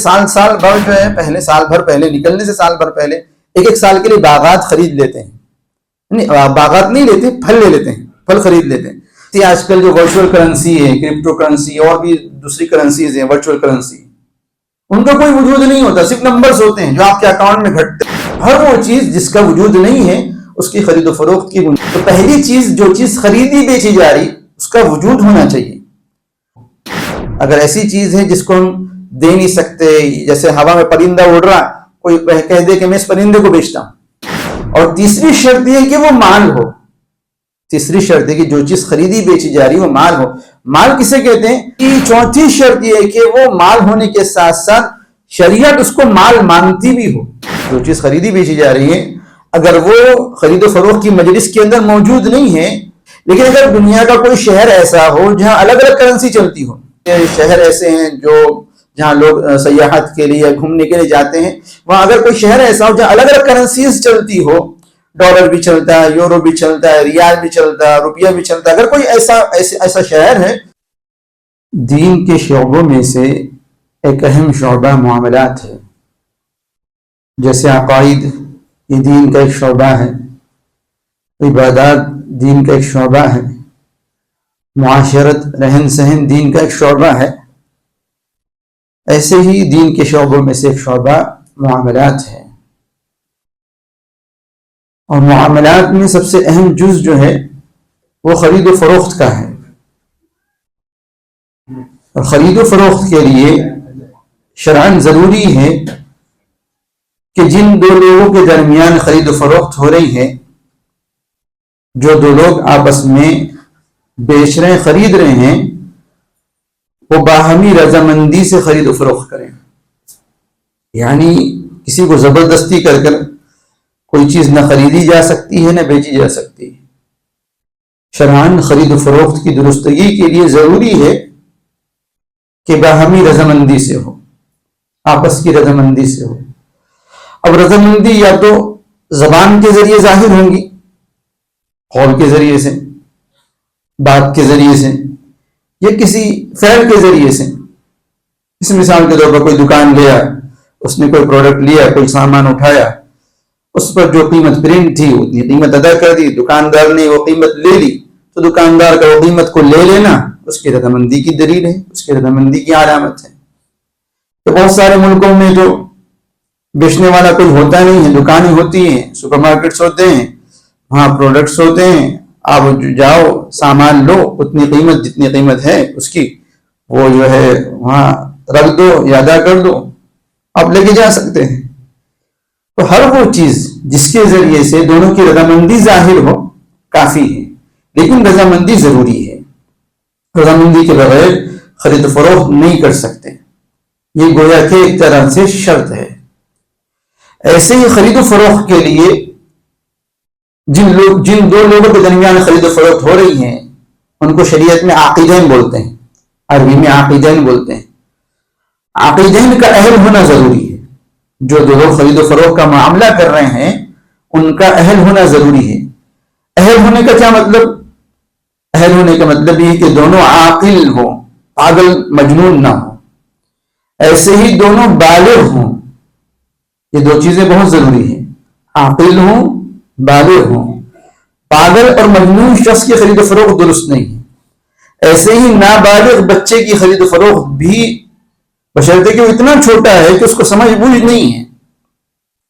سال بھر جو ہے پہلے سال بھر پہلے نکلنے سے سال بھر پہلے ایک سال کے لیے باغات خرید لیتے ہیں. نہیں باغات نہیں لیتے, پھل لے لیتے ہیں, پھل خرید لیتے ہیں. آج کل جو ورچوئل کرنسی ہے, کرپٹو کرنسی اور بھی دوسری کرنسیز ہیں, ورچوئل کرنسی, ان کا کوئی وجود نہیں ہوتا, صرف نمبرز ہوتے ہیں جو آپ کے اکاؤنٹ میں گھٹتے ہیں. ہر وہ چیز جس کا وجود نہیں ہے اس کی خرید و فروخت کی بنیاد. تو پہلی چیز جو چیز خریدی بیچی جا رہی اس کا وجود ہونا چاہیے. اگر ایسی چیز ہے جس کو ہم دے نہیں سکتے, جیسے ہوا میں پرندہ اڑ رہا, کوئی کہہ دے کہ میں اس پرندے کو بیچتا ہوں. اور تیسری شرط یہ ہے کہ وہ مال ہو. تیسری شرط ہے کہ جو چیز خریدی بیچی جا رہی وہ مال ہو. مال کسے کہتے ہیں؟ چوتھی شرط یہ ہے کہ وہ مال ہونے کے ساتھ ساتھ شریعت اس کو مال مانتی بھی ہو. جو چیز خریدی بیچی جا رہی ہے اگر وہ خرید و فروخت کی مجلس کے اندر موجود نہیں ہے, لیکن اگر دنیا کا کوئی شہر ایسا ہو جہاں الگ الگ کرنسی چلتی ہو, شہر ایسے ہیں جو جہاں لوگ سیاحت کے لیے گھومنے کے لیے جاتے ہیں, وہاں اگر کوئی شہر ایسا ہو جہاں الگ الگ کرنسیز چلتی ہو, ڈالر بھی چلتا ہے, یورو بھی چلتا ہے, ریال بھی چلتا ہے, روپیہ بھی چلتا ہے, اگر کوئی ایسا شہر ہے. دین کے شعبوں میں سے ایک اہم شعبہ معاملات ہے. جیسے عقائد یہ دین کا ایک شعبہ ہے, عبادات دین کا ایک شعبہ ہے, معاشرت رہن سہن دین کا ایک شعبہ ہے. ایسے ہی دین کے شعبوں میں سے ایک شعبہ معاملات ہے. اور معاملات میں سب سے اہم جز جو ہے وہ خرید و فروخت کا ہے. اور خرید و فروخت کے لیے شرعاً ضروری ہے کہ جن دو لوگوں کے درمیان خرید و فروخت ہو رہی ہے, جو دو لوگ آپس میں بیچ رہے ہیں, خرید رہے ہیں, وہ باہمی رضامندی سے خرید و فروخت کریں. یعنی کسی کو زبردستی کر کوئی چیز نہ خریدی جا سکتی ہے نہ بیچی جا سکتی. شرعاً خرید و فروخت کی درستگی کے لیے ضروری ہے کہ باہمی رضامندی سے ہو, آپس کی رضامندی سے ہو. اب رضامندی یا تو زبان کے ذریعے ظاہر ہوں گی, قول کے ذریعے سے, بات کے ذریعے سے, یا کسی فعل کے ذریعے سے. اس مثال کے طور پر کوئی دکان گیا, اس نے کوئی پروڈکٹ لیا, کوئی سامان اٹھایا, اس پر جو قیمت پرنٹ تھی اتنی قیمت ادا کر دی, دکاندار نے وہ قیمت لے لی, تو دکاندار کا وہ قیمت کو لے لینا اس کی رضامندی کی دلیل ہے, اس کی رضامندی کی علامت ہے. تو بہت سارے ملکوں میں جو بیچنے والا کوئی ہوتا نہیں ہے, دکانیں ہوتی ہیں, سپر مارکیٹس ہوتے ہیں, وہاں پروڈکٹس ہوتے ہیں, آپ جاؤ سامان لو, اتنی قیمت جتنی قیمت ہے اس کی وہ جو ہے وہاں رکھ دو یا ادا کر دو, آپ لے کے جا سکتے ہیں. تو ہر وہ چیز جس کے ذریعے سے دونوں کی رضامندی ظاہر ہو کافی ہے, لیکن رضامندی ضروری ہے. رضامندی کے بغیر خرید و فروخت نہیں کر سکتے, یہ گویا کہ ایک طرح سے شرط ہے. ایسے ہی خرید و فروخت کے لیے جن دو لوگوں کے درمیان خرید و فروخت ہو رہی ہیں ان کو شریعت میں عاقدین بولتے ہیں, عربی میں عاقدین بولتے ہیں. عاقدین کا اہل ہونا ضروری ہے. جو دو لوگ خرید و فروخت کا معاملہ کر رہے ہیں ان کا اہل ہونا ضروری ہے. اہل ہونے کا کیا مطلب؟ اہل ہونے کا مطلب یہ کہ دونوں عاقل ہوں, پاگل مجنون نہ ہوں. ایسے ہی دونوں بالغ ہوں. یہ دو چیزیں بہت ضروری ہیں, عاقل ہوں, بالغ ہوں. پاگل اور مجنون شخص کی خرید و فروخت درست نہیں ہے. ایسے ہی نابالغ بچے کی خرید و فروخت بھی بشرطے کہ وہ اتنا چھوٹا ہے کہ اس کو سمجھ بوجھ نہیں ہے,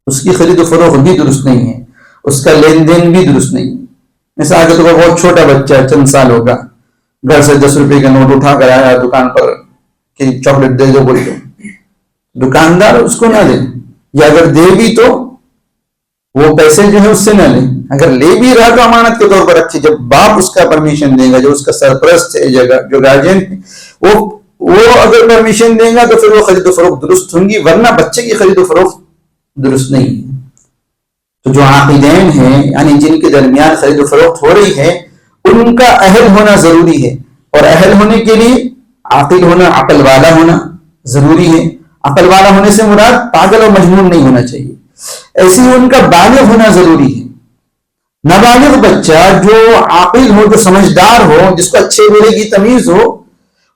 اس کی خرید و فروخت بھی درست نہیں ہے, اس کا لین دین بھی درست نہیں ہے. مثال کے طور پر بہت چھوٹا بچہ چند سالوں کا گھر سے 10 روپے کا نوٹ اٹھا کر آیا دکان پر کہ چاکلیٹ دے دو بول کے, دکاندار اس کو نہ دے, یا اگر دے بھی تو وہ پیسے جو ہے اس سے نہ لے. اگر لے بھی رہا تو امانت کے طور پر رکھے. جب باپ اس کا پرمیشن دے گا, جو اس کا سرپرست ہے, جو گارجین ہے, وہ اگر پرمیشن دے گا تو پھر وہ خرید و فروخت درست ہوں گی, ورنہ بچے کی خرید و فروخت درست نہیں ہے. تو جو عاقدین ہیں یعنی جن کے درمیان خرید و فروخت ہو رہی ہے ان کا اہل ہونا ضروری ہے. اور اہل ہونے کے لیے عاقل ہونا, عقل والا ہونا ضروری ہے. عقل والا ہونے سے مراد پاگل اور مجنون نہیں ہونا چاہیے. ایسے ہی ان کا بالغ ہونا ضروری ہے. نابالغ بچہ جو عاقل ہو, جو سمجھدار ہو, جس کو اچھے برے کی تمیز ہو,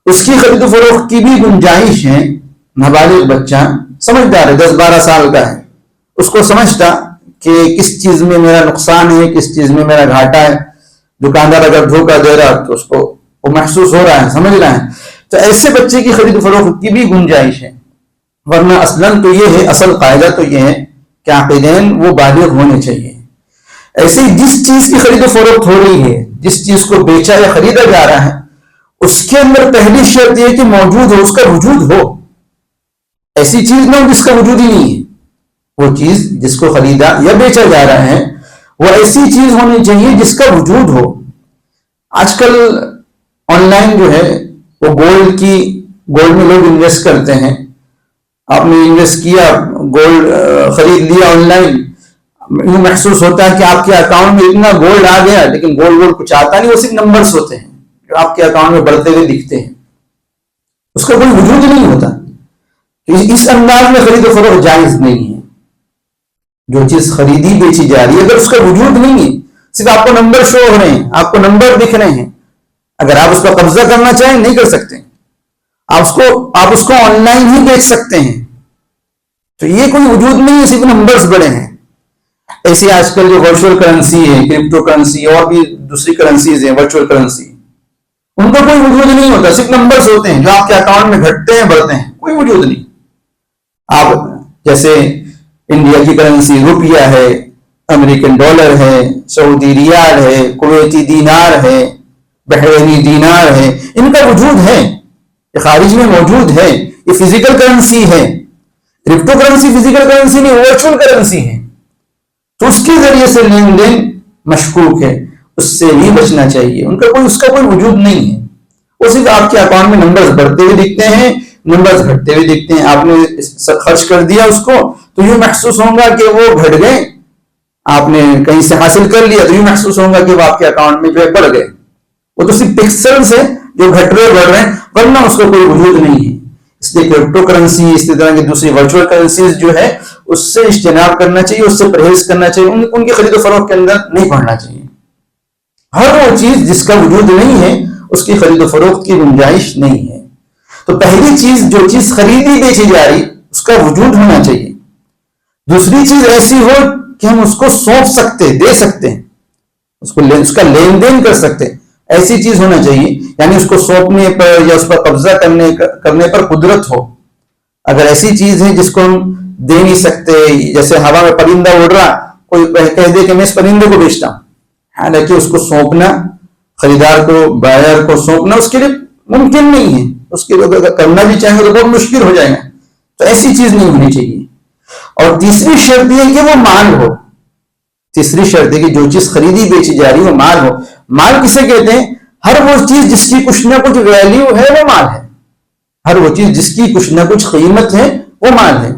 اس کی خرید و فروخت کی بھی گنجائش ہے, نابالغ بچہ سمجھدار ہے، 10-12 سال کا ہے، اس کو سمجھتا کہ کس چیز میں میرا نقصان ہے، کس چیز میں میرا گھاٹا ہے، دکاندار اگر دھوکہ دے رہا تو اس کو وہ محسوس ہو رہا ہے، سمجھ رہا ہے، تو ایسے بچے کی خرید و فروخت کی بھی گنجائش ہے۔ ورنہ اصلاً تو یہ ہے، اصل قاعدہ تو یہ ہے کہ عاقلین وہ بالغ ہونے چاہیے۔ ایسے ہی جس چیز کی خرید و فروخت ہو رہی ہے، جس چیز کو بیچا یا خریدا جا رہا ہے، اس کے اندر پہلی شرط یہ کہ موجود ہو، اس کا وجود ہو۔ ایسی چیز نہ ہو جس کا وجود ہی نہیں ہے۔ وہ چیز جس کو خریدا یا بیچا جا رہا ہے وہ ایسی چیز ہونی چاہیے جس کا وجود ہو۔ آج کل آن لائن جو ہے وہ گولڈ میں لوگ انویسٹ کرتے ہیں۔ آپ نے انویسٹ کیا، گولڈ خرید لیا آن لائن، یوں محسوس ہوتا ہے کہ آپ کے اکاؤنٹ میں اتنا گولڈ آ گیا، لیکن گولڈ کچھ آتا نہیں، وہ صرف نمبرز ہوتے ہیں جو آپ کے اکاؤنٹ میں بڑھتے ہوئے دکھتے ہیں، اس کا کوئی وجود نہیں ہوتا۔ اس انداز میں خرید و فروخت جائز نہیں ہے۔ جو چیز خریدی بیچی جا رہی ہے اگر اس کا وجود نہیں ہے، صرف آپ کو نمبر شو ہو رہے ہیں، آپ کو نمبر دکھ رہے ہیں، اگر آپ اس کا قبضہ کرنا چاہیں نہیں کر سکتے، آپ اس کو آن لائن ہی بیچ سکتے ہیں، تو یہ کوئی وجود نہیں ہے، صرف نمبرز بڑے ہیں۔ ایسے آج کل جو ورچوئل کرنسی ہے، کرپٹو کرنسی اور بھی دوسری کرنسیز ہیں، ورچوئل کرنسی، ان کا کوئی وجود نہیں ہوتا، صرف نمبرز ہوتے ہیں جو آپ کے اکاؤنٹ میں گھٹتے ہیں بڑھتے ہیں، کوئی وجود نہیں۔ آپ جیسے انڈیا کی کرنسی روپیہ ہے، امریکن ڈالر ہے، سعودی ریال ہے، کویتی دینار ہے، بحرینی دینار ہے، ان کا وجود ہے، یہ خارج میں موجود ہے، یہ فزیکل کرنسی ہے۔ کرپٹو کرنسی فزیکل کرنسی نہیں، ورچوئل کرنسی ہے، تو اس کے ذریعے سے لین دین مشکوک ہے، اس سے بھی بچنا چاہیے۔ اس کا کوئی وجود نہیں ہے، وہ صرف آپ کے اکاؤنٹ میں نمبرز بڑھتے ہوئے دکھتے ہیں، نمبرز گھٹتے ہوئے دکھتے ہیں۔ آپ نے خرچ کر دیا اس کو تو یوں محسوس ہوگا کہ وہ گھٹ گئے، آپ نے کہیں سے حاصل کر لیا تو یوں محسوس ہوگا کہ وہ آپ کے اکاؤنٹ میں جو ہے بڑھ گئے، وہ تو صرف پکسلز ہیں جو گھٹ رہے بڑھ رہے ہیں، ورنہ اس کو کوئی وجود نہیں ہے۔ اس لیے کرپٹو کرنسی، اس طرح کی دوسری ورچوئل کرنسیز جو ہے اس سے اجتناب کرنا چاہیے، اس سے پرہیز کرنا چاہیے، ان کی خرید و فروخت کے اندر نہیں پڑنا چاہیے۔ ہر وہ چیز جس کا وجود نہیں ہے اس کی خرید و فروخت کی گنجائش نہیں ہے۔ تو پہلی چیز، جو چیز خریدی بیچی جا رہی اس کا وجود ہونا چاہیے۔ دوسری چیز ایسی ہو کہ ہم اس کو سونپ سکتے، دے سکتے ہیں، اس کا لین دین کر سکتے، ایسی چیز ہونا چاہیے، یعنی اس کو سونپنے پر یا اس پر قبضہ کرنے پر قدرت ہو۔ اگر ایسی چیز ہے جس کو ہم دے نہیں سکتے، جیسے ہوا میں پرندہ اڑ رہا، کوئی کہہ دے کہ میں اس پرندے کو بیچتا ہوں، حالانکہ اس کو سونپنا، خریدار کو، بائر کو سونپنا اس کے لیے ممکن نہیں ہے، اس کے لیے کرنا بھی چاہیں گے تو بہت مشکل ہو جائے گا، تو ایسی چیز نہیں ہونی چاہیے۔ اور تیسری شرط یہ ہے کہ وہ مال ہو۔ تیسری شرط ہے کہ جو چیز خریدی بیچی جا رہی وہ مال ہو۔ مال کسے کہتے ہیں؟ ہر وہ چیز جس کی کچھ نہ کچھ ویلیو ہے وہ مال ہے۔ ہر وہ چیز جس کی کچھ نہ کچھ قیمت ہے وہ مال ہے۔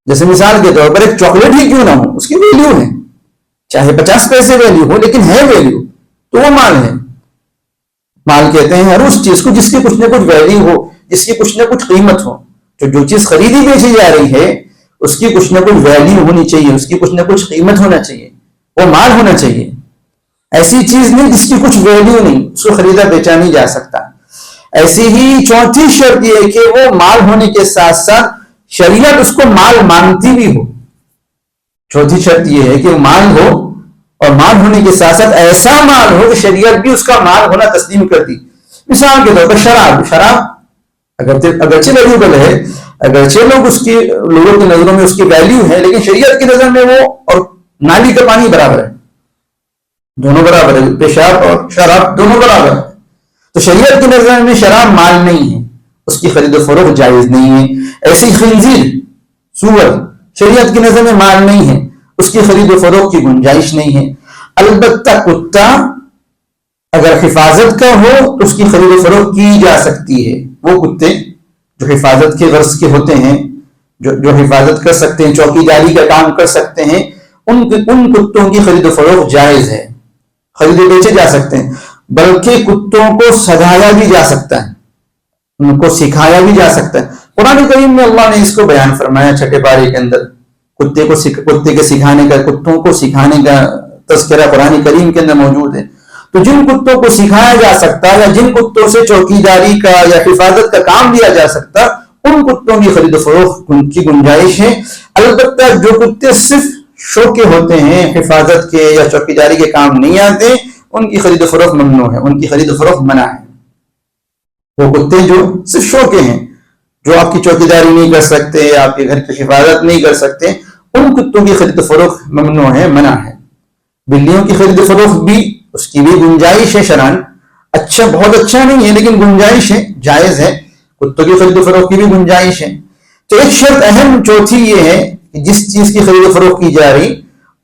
جیسے مثال کے طور پر ایک چاکلیٹ ہی کیوں نہ ہو، اس کی ویلیو ہے، چاہے 50 پیسے ویلیو ہو لیکن ہے ویلیو، تو وہ مال ہے۔ مال کہتے ہیں ہر اس چیز کو جس کی کچھ نہ کچھ ویلیو ہو، جس کی کچھ نہ کچھ قیمت ہو۔ تو جو چیز خریدی بیچی جا رہی ہے اس کی کچھ نہ کچھ ویلیو ہونی چاہیے، اس کی کچھ نہ کچھ قیمت ہونا چاہیے، وہ مال ہونا چاہیے۔ ایسی چیز نہیں جس کی کچھ ویلیو نہیں، اس کو خریدا بیچا نہیں جا سکتا۔ ایسی ہی چوتھی شرط یہ ہے کہ وہ مال ہونے کے ساتھ ساتھ شریعت اس کو مال مانتی بھی ہو۔ چوتھی شرط یہ ہے کہ وہ مال ہو، اور مال ہونے کے ساتھ ساتھ ایسا مال ہو کہ شریعت بھی اس کا مال ہونا تسلیم کرتی۔ مثال کے طور پر شراب اگرچہ ویلیوبل ہے، اگرچہ لوگوں کی نظروں میں اس کی ویلیو ہے، لیکن شریعت کی نظر میں وہ اور نالی کا پانی برابر ہے، دونوں برابر ہے، پیشاب اور شراب دونوں برابر ہے۔ تو شریعت کی نظر میں شراب مال نہیں ہے، اس کی خرید و فروخت جائز نہیں ہے۔ ایسی خنزیر، سور، شریعت کی نظر میں مال نہیں ہے، اس کی خرید و فروخت کی گنجائش نہیں ہے۔ البتہ کتا اگر حفاظت کا ہو تو اس کی خرید و فروخت کی جا سکتی ہے۔ وہ کتے جو حفاظت کے غرض کے ہوتے ہیں، جو حفاظت کر سکتے ہیں، چوکی داری کا کام کر سکتے ہیں، ان کتوں کی خرید و فروخت جائز ہے، خریدے بیچے جا سکتے ہیں۔ بلکہ کتوں کو سجایا بھی جا سکتا ہے، ان کو سکھایا بھی جا سکتا ہے۔ قرآن کریم میں اللہ نے اس کو بیان فرمایا 6 پارے کے اندر، کتے کے سکھانے کا، کتوں کو سکھانے کا تذکرہ قرآن کریم کے اندر موجود ہے۔ تو جن کتوں کو سکھایا جا سکتا یا جن کتوں سے چوکیداری کا یا حفاظت کا کام لیا جا سکتا، ان کتوں کی خرید و فروخت کی گنجائش ہے. البتہ جو کتے صرف شو کے ہوتے ہیں، حفاظت کے یا چوکیداری کے کام نہیں آتے، ان کی خرید و فروخت ممنوع ہے، ان کی خرید و فروخت منع ہے. وہ کتے جو صرف شو کے ہیں، جو آپ کی چوکیداری نہیں کر سکتے، آپ کے گھر کی حفاظت نہیں کر سکتے، ان کتوں کی خرید و فروخت ممنوع ہے، منع ہے. بلیوں کی خرید و فروخت بھی، اس کی بھی گنجائش ہے شرعاً. اچھا، بہت اچھا نہیں ہے لیکن گنجائش ہے، جائز ہے. کتوں کی خرید و فروخت کی بھی گنجائش ہے. تو ایک شرط اہم چوتھی یہ ہے کہ جس چیز کی خرید و فروخت کی جا رہی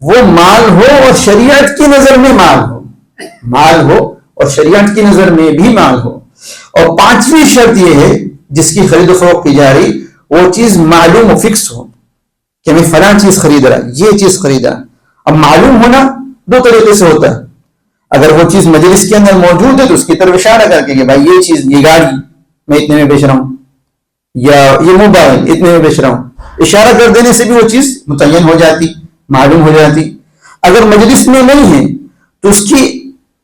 وہ مال ہو اور شریعت کی نظر میں مال ہو، مال ہو اور شریعت کی نظر میں بھی مال ہو. اور پانچویں شرط یہ ہے جس کی خرید و فروخت کی جا رہی وہ چیز معلوم و فکس ہو کہ میں فلاں چیز خرید رہا، یہ چیز خریدا. اب معلوم ہونا دو طریقے سے ہوتا ہے. اگر وہ چیز مجلس کے اندر موجود ہے تو اس کی طرف اشارہ کر کے کہ بھائی یہ چیز، یہ گاڑی میں اتنے میں بیچ رہا ہوں، یا یہ موبائل اتنے میں بیچ رہا ہوں، اشارہ کر دینے سے بھی وہ چیز متعین ہو جاتی، معلوم ہو جاتی. اگر مجلس میں نہیں ہے تو اس کی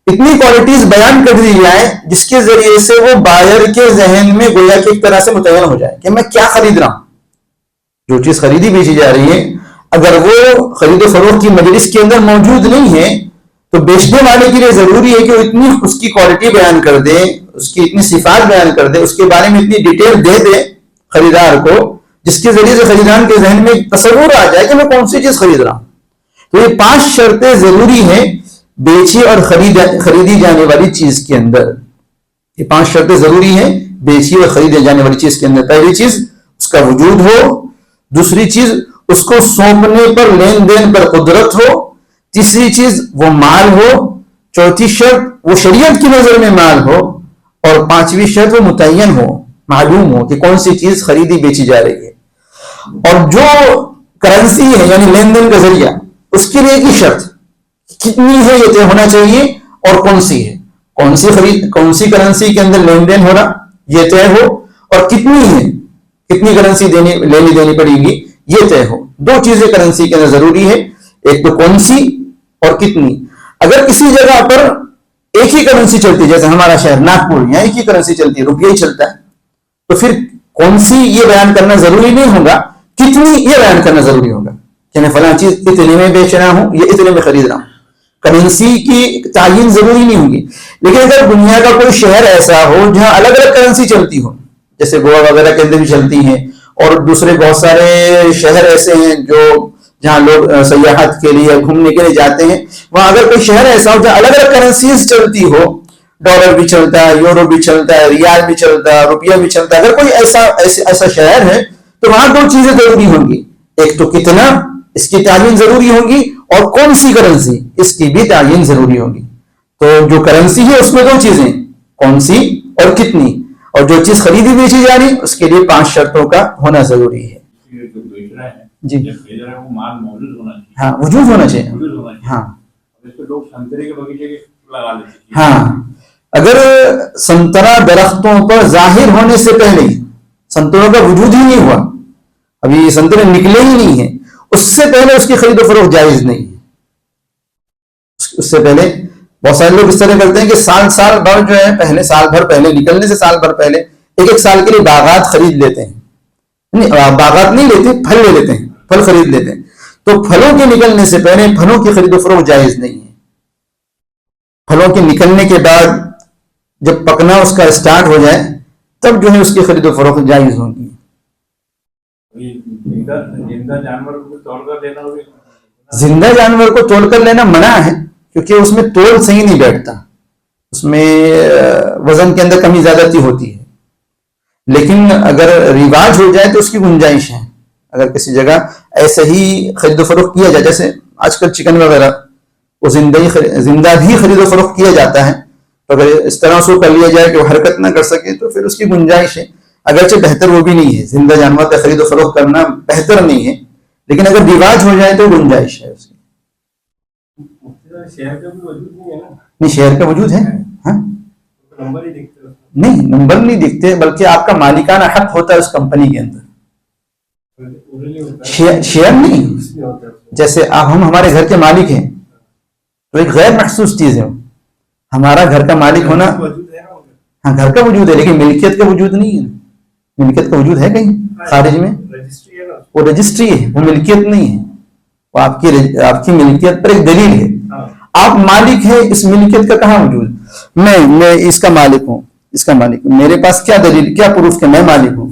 اتنی کوالٹیز بیان کر دی جائے جس کے ذریعے سے وہ بائر کے ذہن میں گویا کہ ایک طرح سے متعین ہو جائے کہ میں کیا خرید رہا ہوں. جو چیز خریدی بیچی جا رہی ہے اگر وہ خرید و فروخت کی مجلس کے اندر موجود نہیں ہے تو بیچنے والے کے لیے ضروری ہے کہ وہ اتنی اس کی کوالٹی بیان کر دے، اس کی اتنی صفات بیان کر دے، اس کے بارے میں اتنی ڈیٹیل دے دے خریدار کو جس کے ذریعے سے خریدار کے ذہن میں تصور آ جائے کہ میں کون سی چیز خرید رہا ہوں. تو یہ 5 شرطیں ضروری ہیں بیچی اور خریدی جانے والی چیز کے اندر. یہ 5 شرطیں ضروری ہیں بیچی اور خریدی جانے والی چیز کے اندر. پہلی چیز اس کا وجود ہو، دوسری چیز اس کو سونپنے پر، لین دین پر قدرت ہو، تیسری چیز وہ مال ہو، چوتھی شرط وہ شریعت کی نظر میں مال ہو، اور 5ویں شرط وہ متعین ہو، معلوم ہو کہ کون سی چیز خریدی بیچی جا رہی ہے. اور جو کرنسی ہے یعنی لین دین کا ذریعہ، اس کے لیے کی شرط کتنی ہے یہ طے ہونا چاہیے، اور کون سی ہے، کون سی کرنسی کے اندر لین دین ہو رہا یہ طے ہو، اور کتنی ہے، کتنی کرنسی لینی دینی پڑے گی یہ طے ہو. 2 چیزیں کرنسی کے اندر ضروری ہے، ایک تو کون سی اور کتنی. اگر کسی جگہ پر ایک ہی کرنسی چلتی ہے، جیسے ہمارا شہر ناگپور، یہاں ایک ہی کرنسی چلتی ہے، روپیہ ہی چلتا ہے، تو پھر کون سی یہ بیان کرنا ضروری نہیں ہوگا، کتنی یہ بیان کرنا ضروری ہوگا کہ میں فلاں چیز اتنے میں بیچ رہا ہوں یا اتنے میں خرید رہا ہوں. کرنسی کی تعین ضروری نہیں ہوگی. لیکن اگر دنیا کا کوئی شہر ایسا ہو جہاں الگ الگ کرنسی چلتی ہو، جیسے گوا وغیرہ کے اندر بھی چلتی ہیں، اور دوسرے بہت سارے شہر ایسے ہیں جو جہاں لوگ سیاحت کے لیے گھومنے کے لیے جاتے ہیں، وہاں اگر کوئی شہر ایسا ہو جہاں الگ الگ کرنسیز چلتی ہو، ڈالر بھی چلتا ہے، یورو بھی چلتا ہے، ریال بھی چلتا ہے، روپیہ بھی چلتا ہے، اگر کوئی ایسا شہر ہے تو وہاں 2 چیزیں ضروری ہوں گی. ایک تو کتنا، اس کی تعین ضروری ہوگی، اور کون سی کرنسی، اس کی بھی تعین ضروری ہوگی. تو جو کرنسی ہے اس میں 2 چیزیں، کون سی اور کتنی، اور جو چیز خریدی بیچی جا رہی اس کے لیے 5 شرطوں کا ہونا ضروری ہے. جی ہاں، وجود ہونا چاہیے. ہاں ہاں، اگر سنترا درختوں پر ظاہر ہونے سے پہلے سنتروں کا وجود ہی نہیں ہوا، ابھی سنترے نکلے ہی نہیں ہیں، اس سے پہلے اس کی خرید و فروخت جائز نہیں ہے. اس سے پہلے بہت سارے لوگ اس طرح کرتے ہیں کہ سال بھر جو ہے، پہلے سال بھر پہلے، نکلنے سے سال بھر پہلے ایک سال کے لیے باغات خرید لیتے ہیں. نہیں، باغات نہیں لیتے، پھل لے لیتے ہیں، پھل خرید لیتے ہیں. تو پھلوں کے نکلنے سے پہلے پھلوں کی خرید و فروخت جائز نہیں ہے. پھلوں کے نکلنے کے بعد جب پکنا اس کا اسٹارٹ ہو جائے تب جو ہے اس کی خرید و فروخت جائز ہوگی. زندہ جانور کو توڑ کر لینا منع ہے، کیونکہ اس میں تول صحیح نہیں بیٹھتا، اس میں وزن کے اندر کمی زیادتی ہوتی ہے. لیکن اگر رواج ہو جائے تو اس کی گنجائش ہے. اگر کسی جگہ ایسے ہی خرید و فروخت کیا جائے، جیسے آج کل چکن وغیرہ وہ زندہ بھی خرید و فروخت کیا جاتا ہے، تو اگر اس طرح سے کر لیا جائے کہ وہ حرکت نہ کر سکے تو پھر اس کی گنجائش ہے. اگرچہ بہتر وہ بھی نہیں ہے، زندہ جانور کا خرید و فروخت کرنا بہتر نہیں ہے، لیکن اگر رواج ہو جائے تو گنجائش ہے اس کی. نہیں، شہر کا وجود ہے. ہاں نہیں، نمبر نہیں دکھتے، بلکہ آپ کا مالکانہ حق ہوتا ہے اس کمپنی کے اندر. شیئر نہیں، جیسے ہم ہمارے گھر کے مالک ہیں تو ایک غیر محسوس چیز ہے. ہمارا گھر کا مالک ہونا، ہاں گھر کا وجود ہے لیکن ملکیت کا وجود نہیں ہے. ملکیت کا وجود ہے کہیں خارج میں؟ وہ رجسٹری ہے، وہ ملکیت نہیں ہے، وہ آپ کی ملکیت پر ایک دلیل ہے. آپ مالک ہیں، اس ملکیت کا کہاں وجود؟ میں اس کا مالک ہوں، اس کا مالک ہوں، میرے پاس کیا دلیل، کیا پروف کہ میں مالک ہوں؟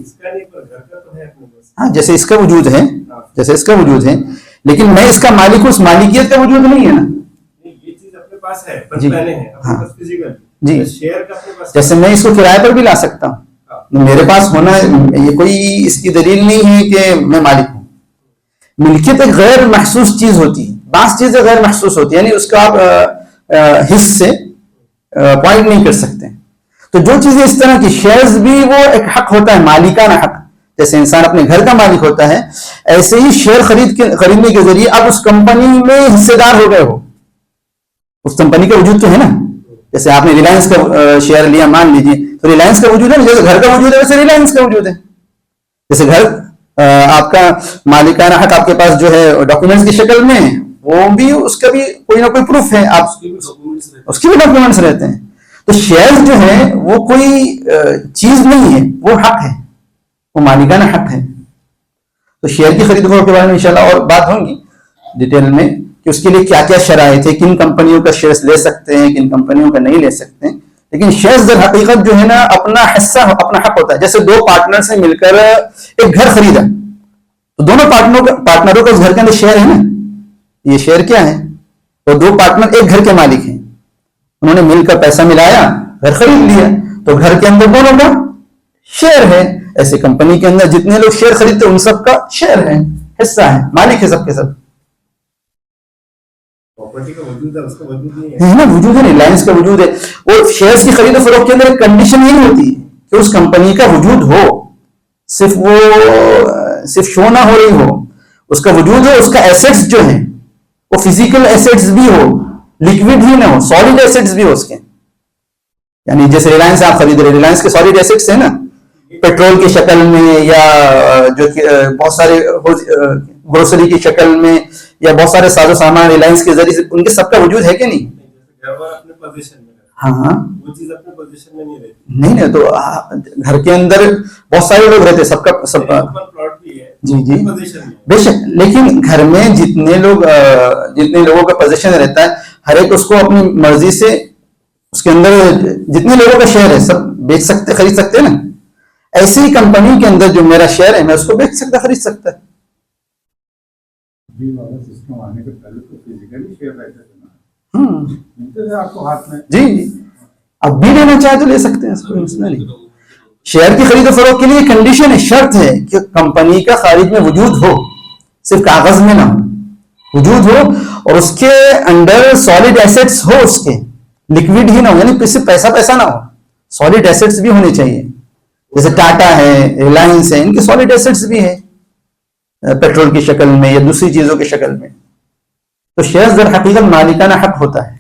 ہاں جیسے اس کا وجود ہے، جیسے اس کا وجود ہے، لیکن میں اس کا مالک ہوں، اس مالکیت کا وجود نہیں ہے نا. جی ہاں جی، جیسے میں اس کو کرائے پر بھی لا سکتا ہوں، میرے پاس ہونا یہ کوئی اس کی دلیل نہیں ہے کہ میں مالک ہوں. ملکیت ایک غیر محسوس چیز ہوتی ہے، بعض چیزیں غیر محسوس ہوتی ہے، یعنی اس کا آپ حص سے پوائنٹ نہیں کر سکتے. تو جو چیزیں اس طرح کی شیئرز بھی وہ ایک حق ہوتا ہے، مالکانہ حق، جیسے انسان اپنے گھر کا مالک ہوتا ہے، ایسے ہی شیئر خریدنے کے ذریعے آپ اس کمپنی میں حصے دار ہو گئے ہو. اس کمپنی کا وجود تو ہے نا، جیسے آپ نے ریلائنس کا شیئر لیا مان لیجیے، تو ریلائنس کا وجود ہے، جیسے گھر کا وجود ہے ویسے ریلائنس کا وجود ہے. جیسے گھر آپ کا مالکانہ حق آپ کے پاس جو ہے ڈاکومنٹس کی شکل میں، وہ بھی اس کا بھی کوئی نہ کوئی پروف ہے، آپ اس کے بھی ڈاکومنٹس رہتے ہیں. تو شیئر جو ہے وہ کوئی چیز نہیں ہے، وہ حق ہے، وہ مالکانہ حق ہے. تو شیئر کی خرید و فروخت کے بارے میں انشاءاللہ اور بات ہوں گی ڈیٹیل میں کہ اس کے لیے کیا کیا شرائط ہے، کن کمپنیوں کا شیئرز لے سکتے ہیں، کن کمپنیوں کا نہیں لے سکتے ہیں. لیکن شیئرز در حقیقت جو ہے نا اپنا حصہ، اپنا حق ہوتا ہے. جیسے دو پارٹنر سے مل کر ایک گھر خریدا، تو دونوں پارٹنروں کا اس گھر کے اندر شیئر ہے نا. یہ شیئر کیا ہے؟ وہ دو پارٹنر ایک گھر کے مالک ہیں، انہوں نے مل کر پیسہ ملایا، گھر خرید لیا، تو گھر کے اندر دونوں کا شیئر ہے. ایسے کمپنی کے اندر جتنے لوگ شیئر خریدتے ان سب کا شیئر ہے، حصہ ہے، مالک ہے سب کے سب. ہے نا، وجود ہے، ریلائنس کا وجود ہے. اور شیئرز کی خرید و فروخت کے اندر ایک کنڈیشن یہ ہوتی ہے کہ اس کمپنی کا وجود ہو، صرف شو نہ ہو رہی ہو، اس کا وجود ہے، اس کا ایسیٹس جو ہیں وہ فزیکل ایسیٹس بھی ہو، لیکوڈ ہی نہ ہو، سالڈ ایسیٹس بھی ہو اس کے. یعنی جیسے ریلائنس آپ خرید رہے، ریلائنس کے سالڈ ایسیٹس ہیں نا، پیٹرول کی شکل میں، یا جو بہت سارے گروسری کی شکل میں، یا بہت سارے ساز و سامان ریلائنس کے ذریعے سے، ان کے سب کا وجود ہے کہ نہیں؟ ہاں ہاں، نہیں تو گھر کے اندر بہت سارے لوگ رہتے، سب کا جی جی بے شک. لیکن گھر میں جتنے لوگوں کا پوزیشن رہتا ہے، ہر ایک اس کو اپنی مرضی سے اس کے اندر جتنے لوگوں کا شیئر ہے سب بیچ سکتے، خرید سکتے ہیں نا. ایسی ہی کمپنی کے اندر جو میرا شیئر ہے میں اس کو بیچ سکتا، خرید سکتا. جی جی، اب بھی لینا چاہے تو لے سکتے ہیں، اس کو مسئلہ نہیں. شیئر کی خرید و فروخت کے لیے کنڈیشن ہے، شرط ہے کہ کمپنی کا خارج میں وجود ہو، صرف کاغذ میں نہ ہو، وجود ہو، اور اس کے انڈر سالڈ ایسیٹس ہو، اس کے لیکوڈ ہی نہ ہو، یعنی صرف پیسہ نہ ہو، سالڈ ایسیٹس بھی ہونے چاہیے. جیسے ٹاٹا ہے، ریلائنس ہے، ان کے سالڈ ایسیٹس بھی ہیں پیٹرول کی شکل میں یا دوسری چیزوں کی شکل میں. تو شیئرز در حقیقت مالکانہ حق ہوتا ہے.